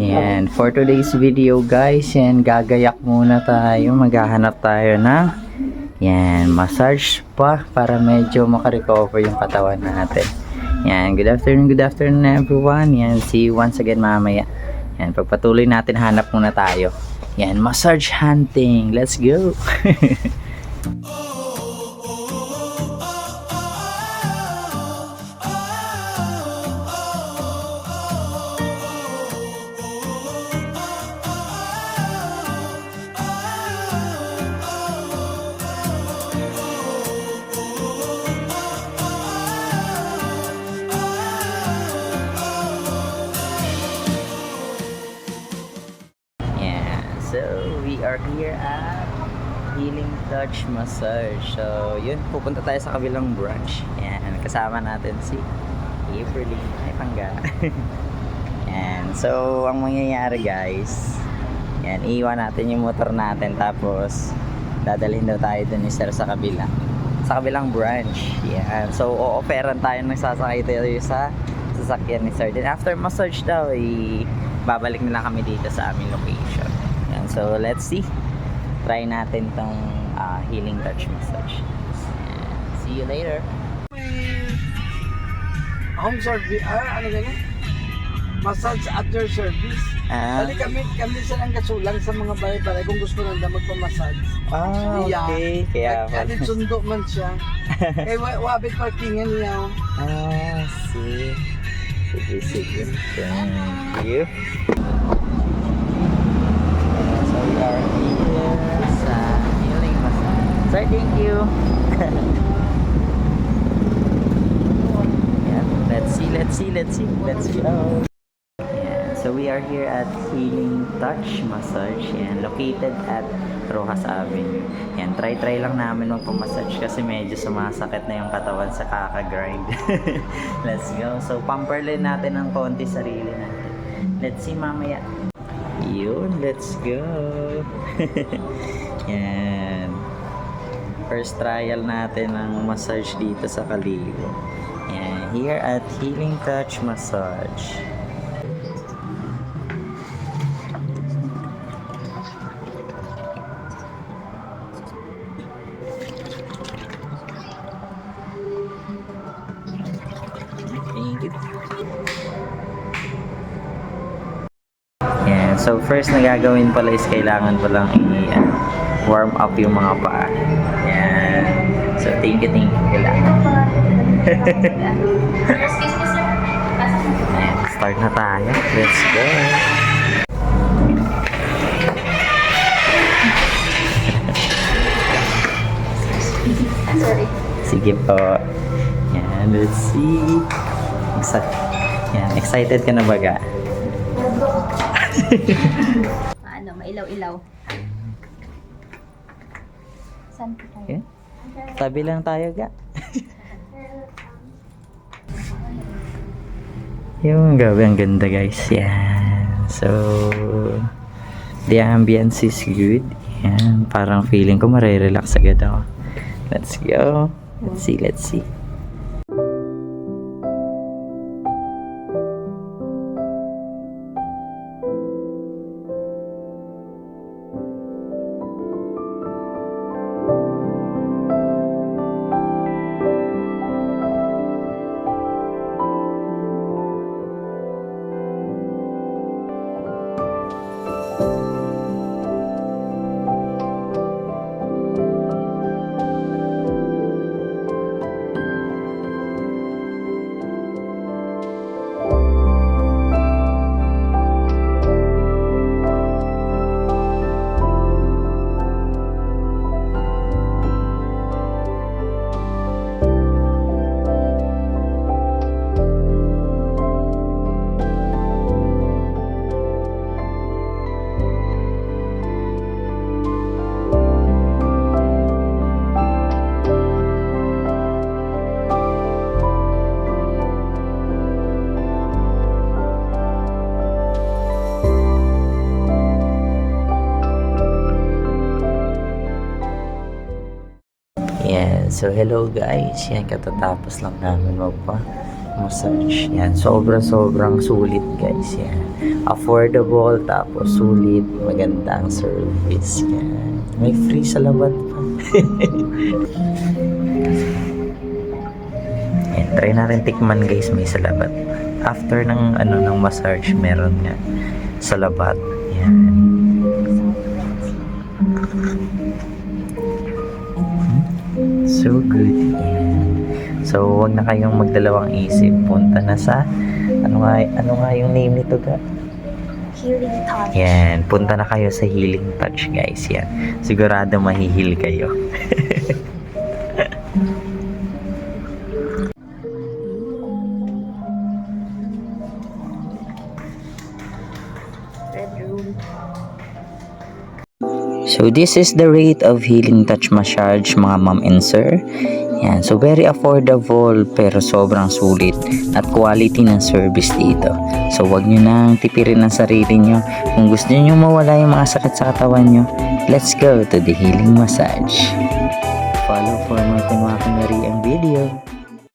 Yan, for today's video guys, yan, gagayak muna tayo, maghahanap tayo ng yan, massage pa para medyo makarecover yung katawan natin. Yan, good afternoon everyone. Yan, see you once again mamaya. Yan, pagpatuloy natin, hanap muna tayo. Yan, massage hunting, let's go. So, we are here at Healing Touch Massage. So, yun, pupunta tayo sa kabilang branch. Yan, kasama natin si April. Ay, pangga. Yan, so, ang mangyayari guys, yan, iiwan natin yung motor natin. Tapos, dadalhin daw tayo dun ni sir sa kabila. Sa kabilang branch. Yan, so, o-offeran tayo ng sasakay tayo sa sasakyan ni sir. Then, after massage daw, babalik na lang kami dito sa aming location. So let's see, try natin tong healing touch massage. See you later. Home service, ano ganyan? Massage at your service. Bali kami silang kasulang sa mga bahay-bahay kung gusto nanda magpamassage. Okay. Kaya Kahit sundo man siya. Eh, wabit parkingan niya. See. Sige. Thank you. We are here sa healing massage. Sir, thank you. Yeah, let's go. Yeah, so we are here at Healing Touch Massage, and located at Rojas Avenue. Yan, try lang namin magpamassage kasi medyo sumasakit na yung katawan sa kaka-grind. Let's go. So pamperlin natin ng konti sarili natin. Let's see mamaya. Yun, let's go. Yan. First trial natin ng massage dito sa Kalibo. Yan, here at Healing Touch Massage. Thank you. So first na gagawin pala is kailangan ko lang warm up yung mga paa. Yan. So thank you kailangan. Ayan, start na tayo. Let's go. Sige po. Yan, let's see. Excited ka na baga? Ano, mailaw-ilaw. Saan po tayo? Okay. Tabi lang tayo ga. Yung gabi, ang ganda guys. Yan. So, the ambience is good. Yan. Parang feeling ko marirelax agad ako. Let's go. Let's see. So hello guys, yan katatapos lang namin massage. Yan, sobrang sulit guys. Yan. Affordable, tapos sulit, magandang service. Yan. May free sa labat pa. Yan, try natin tikman guys, may salabat. After ng ng massage, meron nga salabat. Yan. So good. Yan. So, wag na kayong magdalawang isip. Punta na sa ano nga yung name nito ga? Healing touch. Yan, punta na kayo sa Healing Touch guys. Yan. Sigurado mahihil kayo. Red room. So this is the rate of Healing Touch Massage mga ma'am and sir. Yan, so very affordable pero sobrang sulit at quality ng service dito. So wag nyo nang tipirin ang sarili nyo. Kung gusto nyo mawala yung mga sakit sa katawan nyo, let's go to the Healing Massage. Follow for more kunwari ang video.